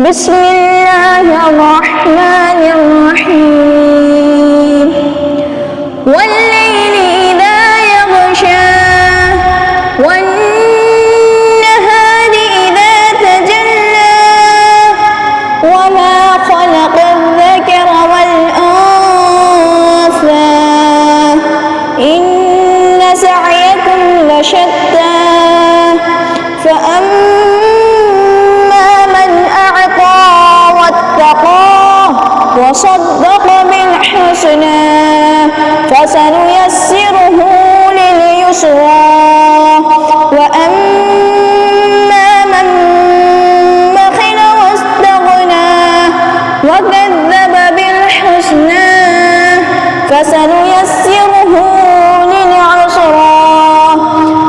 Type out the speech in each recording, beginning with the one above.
بسم الله الرحمن الرحيم والليل إذا يغشى والنهار إذا تجلى وما خلق الذكر والأنثى إن سعيكم لشتى فأما من أعطى واتقى وصدق بالحسنى فسنيسره لليسرى وأما من بخل واستغنى وكذب بالحسنى فسنيسره للعسرى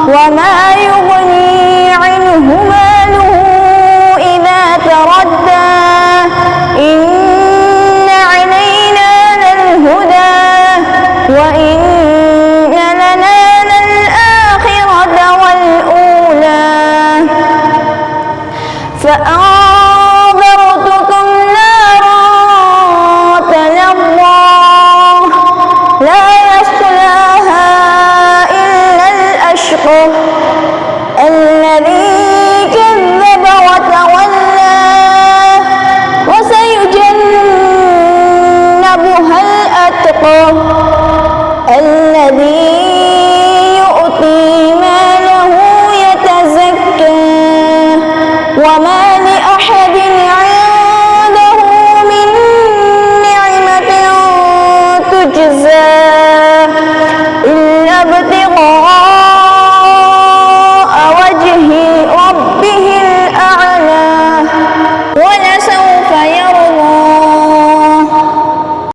وما يغني عنه ماله إذا تردى إن علينا للهدى وإن لنا للآخرة والأولى فأنذرتكم نارا تلظى لا يصلاها إلا الأشقى